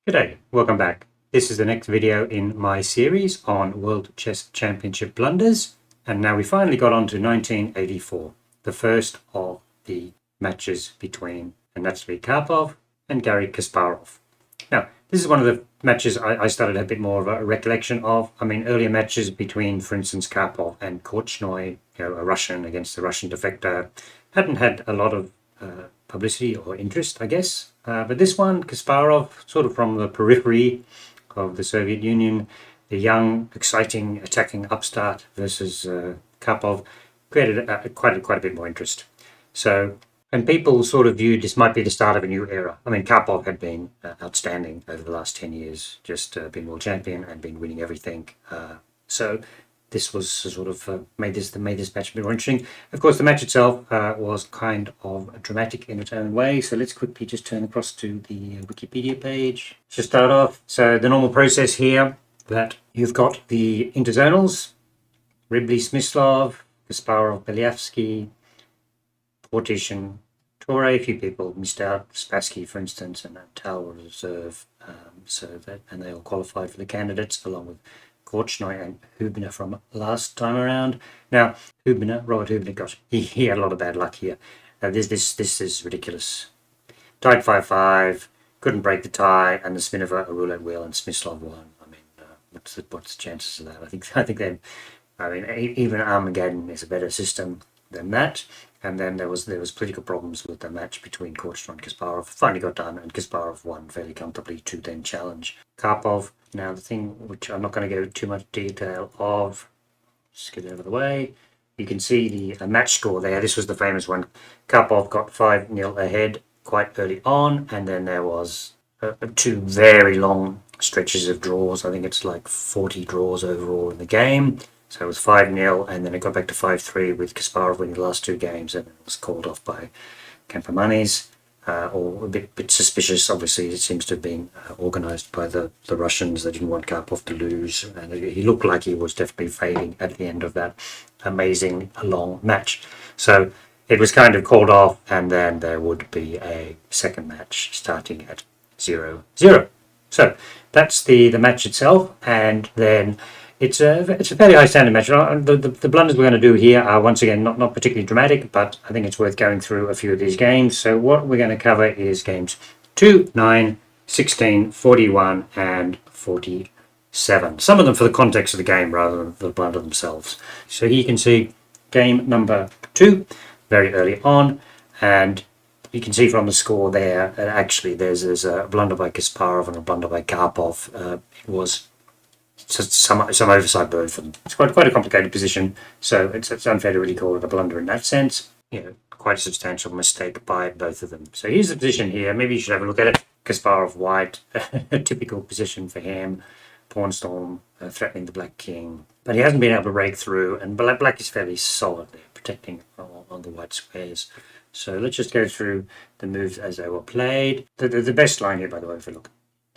G'day, welcome back. This is the next video in my series on World Chess Championship blunders, and now we finally got on to 1984, the first of the matches between Anatoly Karpov and Garry Kasparov. Now, this is one of the matches I started a bit more of a recollection of. I mean, earlier matches between, for instance, Karpov and Korchnoi, a Russian against a Russian defector, hadn't had a lot of publicity or interest, I guess. But this one, Kasparov, sort of from the periphery of the Soviet Union, the young, exciting, attacking upstart versus Karpov, created quite a bit more interest. So, and people sort of viewed this might be the start of a new era. I mean, Karpov had been outstanding over the last 10 years, just been world champion and been winning everything. So this was sort of made this match a bit more interesting. Of course, the match itself was kind of dramatic in its own way. So let's quickly just turn across to the Wikipedia page. To start off, so the normal process here, that you've got the interzonals, Ribli, Smyslov, Kasparov, Belyavsky, Portition, Torre. A few people missed out, Spassky, for instance, and Tal was reserve. And they all qualified for the candidates along with Korchnoi and Hübner from last time around. Now, Robert Hübner, gosh, he had a lot of bad luck here. This is ridiculous. Tied 5-5, couldn't break the tie, and the spin of a roulette wheel, and Smyslov won. I mean, what's the chances of that? I think they. I mean, even Armageddon is a better system than that. And then there was political problems with the match between Korchnoi and Kasparov. Finally got done, and Kasparov won fairly comfortably to then challenge Karpov. Now, the thing which I'm not going to go too much detail of, just get it out of the way. You can see the match score there. This was the famous one. Karpov got 5-0 ahead quite early on, and then there was two very long stretches of draws. I think it's like 40 draws overall in the game. So it was 5-0, and then it got back to 5-3 with Kasparov winning the last two games, and it was called off by Campomanes. Or a bit suspicious. Obviously, it seems to have been organised by the Russians. They didn't want Karpov to lose, and he looked like he was definitely fading at the end of that amazing long match. So it was kind of called off, and then there would be a second match starting at 0-0. So that's the match itself, and then it's a fairly high standard match. The blunders we're going to do here are once again not particularly dramatic, but I think it's worth going through a few of these games. So what we're going to cover is games 2, 9, 16, 41, and 47. Some of them for the context of the game rather than the blunder themselves. So here you can see game number 2 very early on, and you can see from the score there that actually there's a blunder by Kasparov and a blunder by Karpov. It was some oversight both of them. It's quite a complicated position, so it's unfair to really call it a blunder in that sense. Quite a substantial mistake by both of them. So here's the position here. Maybe you should have a look at it. Kasparov white, a typical position for him. Pawn storm threatening the black king, but he hasn't been able to break through, and black is fairly solid there, protecting on the white squares. So let's just go through the moves as they were played. The best line here, by the way, if you look,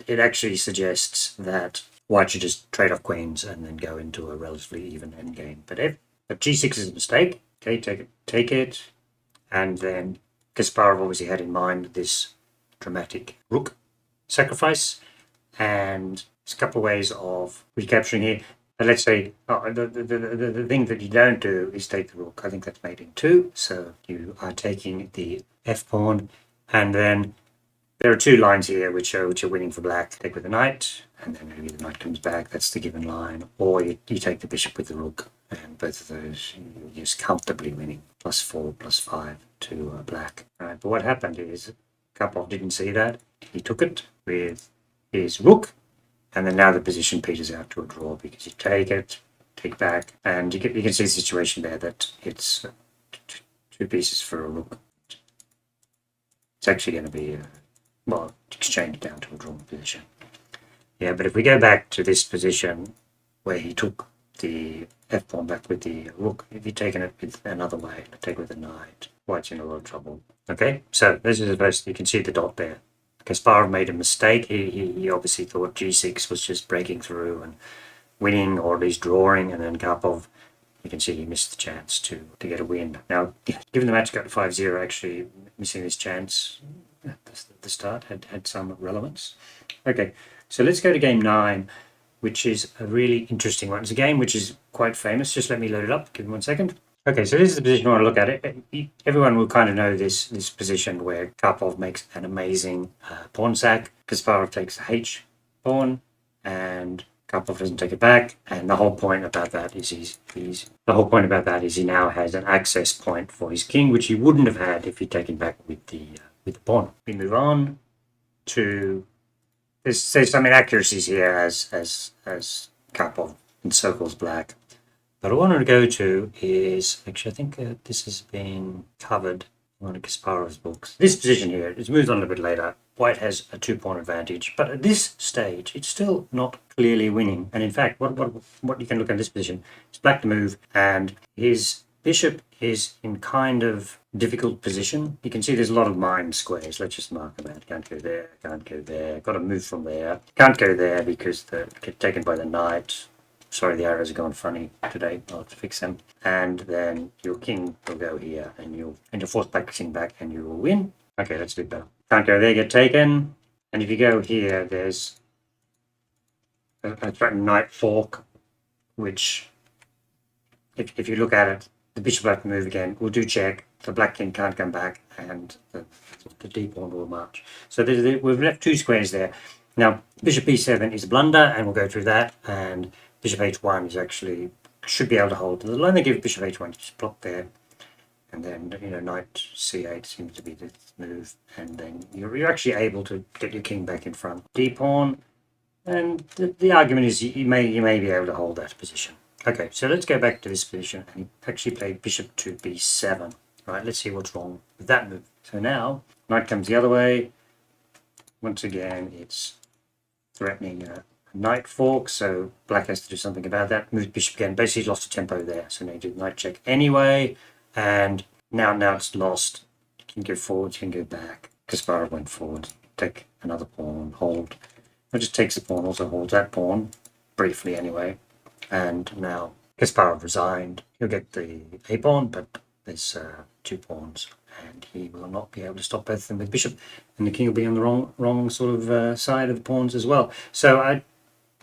it actually suggests that white should just trade off queens and then go into a relatively even endgame. But g6 is a mistake. Okay, take it. And then Kasparov obviously had in mind this dramatic rook sacrifice. And there's a couple of ways of recapturing here. But let's say the thing that you don't do is take the rook. I think that's mate in 2. So you are taking the f pawn, and then there are two lines here which are winning for black. Take with the knight, and then maybe the knight comes back. That's the given line. Or you take the bishop with the rook, and both of those you're just comfortably winning. +4, +5 to black. Right, but what happened is Karpov didn't see that. He took it with his rook, and then now the position peters out to a draw because you take it, take back, and you can see the situation there that it's 2 pieces for a rook. It's actually going to be exchange down to a drawn position. Yeah, but if we go back to this position where he took the f pawn back with the rook, if you'd taken it with another way, take with the knight, white's in a lot of trouble. Okay, so this is the first. You can see the dot there. Kasparov made a mistake. He obviously thought g6 was just breaking through and winning, or at least drawing, and then Karpov, you can see he missed the chance to get a win. Now, given the match got to 5-0, actually missing this chance, the the start had some relevance. Okay, so let's go to game 9, which is a really interesting one. It's a game which is quite famous. Just let me load it up. Give me 1 second. Okay, so this is the position I want to look at it. Everyone will kind of know this position where Karpov makes an amazing pawn sack. Kasparov takes the H pawn, and Karpov doesn't take it back. And the whole point about that is he now has an access point for his king, which he wouldn't have had if he'd taken back with the pawn. We move on to there's some inaccuracies here as Karpov encircles black. But what I wanted to go to is, actually, I think this has been covered in one of Kasparov's books. This position here, it's moved on a bit later. White has a 2-pawn advantage, but at this stage, it's still not clearly winning. And in fact, what you can look at this position is black to move, and his bishop is in kind of difficult position. You can see there's a lot of mined squares. Let's just mark them out. Can't go there, can't go there. Got to move from there. Can't go there because they're taken by the knight. Sorry, the arrows have gone funny today. I'll have to fix them. And then your king will go here, and you'll force back king back, and you will win. Okay, let's do better. Can't go there, get taken. And if you go here, there's a threatened knight fork, which, if you look at it, the bishop will have to move again. We'll do check. The black king can't come back, and the d pawn will march. So we've left 2 squares there. Now, bishop b7 is a blunder, and we'll go through that. And bishop h1 is actually should be able to hold. The line they give bishop h1 is just block there, and then knight c8 seems to be the move, and then you're actually able to get your king back in front. D pawn, and the argument is you may be able to hold that position. Okay, so let's go back to this position, and he actually played bishop to b7. Right, let's see what's wrong with that move. So now knight comes the other way. Once again, it's threatening a knight fork, so black has to do something about that. Move bishop again. Basically, he's lost a tempo there, so now you do the knight check anyway. And now it's lost. You can go forward, you can go back. Kasparov went forward. Take another pawn, hold. It just takes the pawn, also holds that pawn, briefly anyway. And now Kasparov resigned. He'll get the a pawn, but there's 2 pawns, and he will not be able to stop both of them with bishop, and the king will be on the wrong sort of side of the pawns as well. So I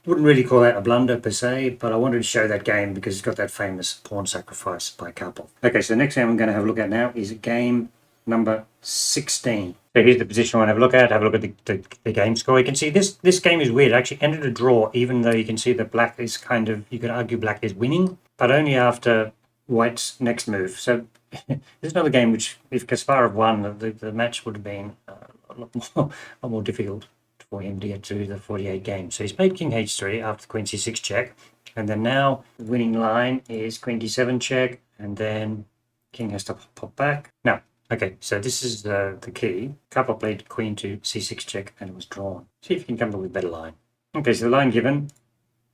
wouldn't really call that a blunder per se, but I wanted to show that game because it's got that famous pawn sacrifice by Karpov. Okay, so the next game I'm going to have a look at now is game number 16. So here's the position I want to have a look at. Have a look at the game score. You can see this game is weird. It actually ended a draw, even though you can see that black is kind of, you could argue black is winning, but only after White's next move. So this is another game which, if Kasparov won, the match would have been a lot more difficult for him to get to the 48 games. So he's played king h3 after queen c6 check, and then now the winning line is queen d7 check, and then king has to pop back. Now, okay, so this is the key. Karpov played queen to c6 check, and it was drawn. See if you can come up with a better line. Okay, so the line given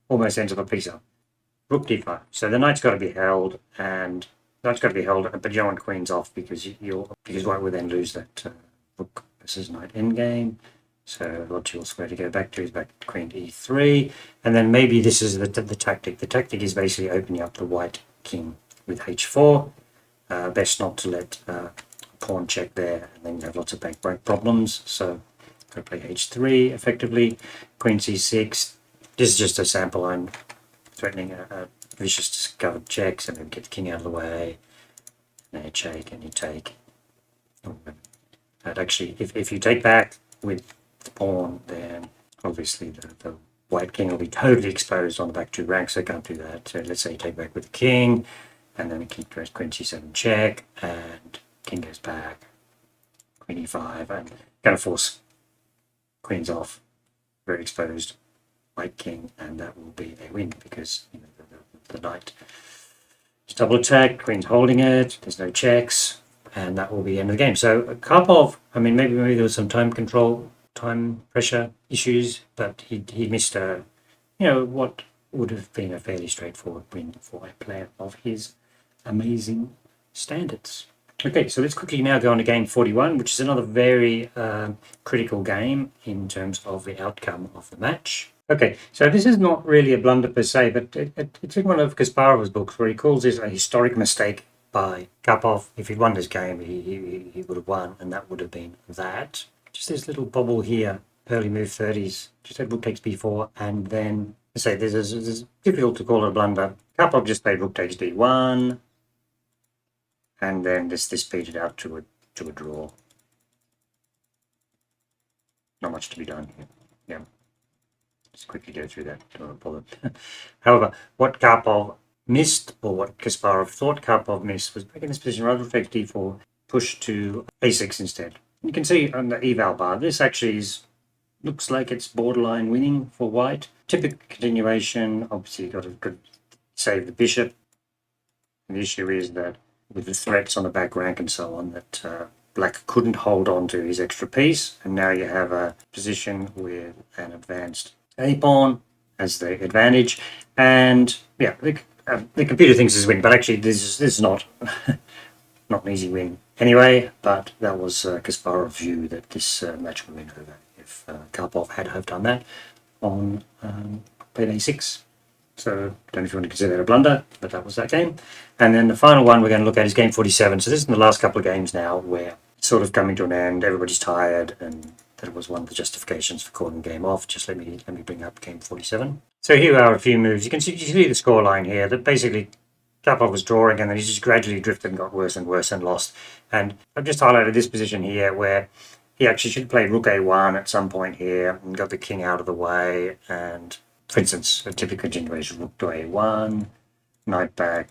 almost ends up a piece up. Rook d5. So the knight's got to be held, and knight's got to be held, but you don't want queens off because White will then lose that rook versus knight endgame. So the logical square to go back to is back to queen e3, and then maybe this is the tactic. The tactic is basically opening up the white king with h4. Best not to let pawn check there, and then you have lots of back break problems. So go play h3 effectively. Queen c6. This is just a sample line threatening a vicious discovered check, so maybe get the king out of the way. Now you check and you take. But actually, if you take back with the pawn, then obviously the white king will be totally exposed on the back 2 ranks, so I can't do that. So let's say you take back with the king, and then the king goes queen c7 check, and king goes back, queen e5, and going to force queens off, very exposed white king, and that will be a win because the knight is double attacked, queen's holding it, there's no checks, and that will be the end of the game. So Karpov, I mean, maybe there was some time pressure issues, but he missed what would have been a fairly straightforward win for a player of his amazing standards. Okay, so let's quickly now go on to game 41, which is another very critical game in terms of the outcome of the match. Okay, so this is not really a blunder per se, but it's in one of Kasparov's books where he calls this a historic mistake by Karpov. If he'd won this game, he would have won, and that would have been that. just this little bobble here, early move 30s, just had rook takes b4, and then, I say, this is difficult to call it a blunder. Karpov just played rook takes d1, and then this speeded out to a draw. Not much to be done here. Yeah. Just quickly go through that. Don't bother. However, what Karpov missed, or what Kasparov thought Karpov missed, was back in this position, rather than take d4, push to a6 instead. You can see on the eval bar, this actually looks like it's borderline winning for white. Typical continuation, obviously you've got to save the bishop. And the issue is that with the threats on the back rank and so on, that black couldn't hold on to his extra piece, and now you have a position with an advanced a-pawn as the advantage, and yeah, the computer thinks this is a win, but actually this is not not an easy win anyway. But that was Kasparov's view that this match would win over if Karpov had done that on played a6. So I don't know if you want to consider that a blunder, but that was that game. And then the final one we're going to look at is game 47. So this is in the last couple of games now where it's sort of coming to an end, everybody's tired, and that was one of the justifications for calling the game off. Just let me bring up game 47. So here are a few moves. You see the scoreline here, that basically Karpov was drawing and then he just gradually drifted and got worse and worse and lost. And I've just highlighted this position here where he actually should play rook a1 at some point here and got the king out of the way. And for instance, a typical continuation, rook to a1, knight back,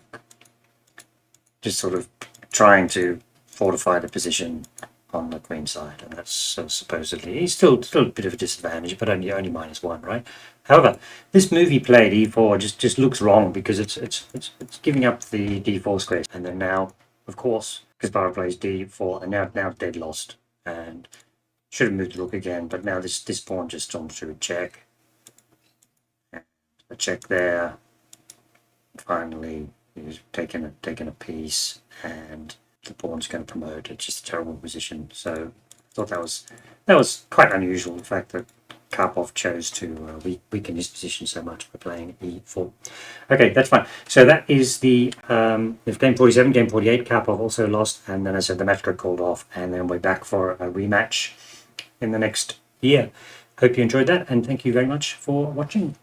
just sort of trying to fortify the position on the queen side, and that's supposedly, he's still a bit of a disadvantage, but only -1, right? However, this move he played, e4, just looks wrong because it's giving up the d4 square, and then now, of course, Kasparov plays d4, and now dead lost, and should have moved the rook again, but now this pawn just storms through a check. A check there. Finally, he's taken a piece, and the pawn's going to promote. It's just a terrible position. So I thought that was quite unusual. The fact that Karpov chose to weaken his position so much by playing e4. Okay, that's fine. So that is the game 47, game 48. Karpov also lost, and then I said the match got called off, and then we're back for a rematch in the next year. Hope you enjoyed that, and thank you very much for watching.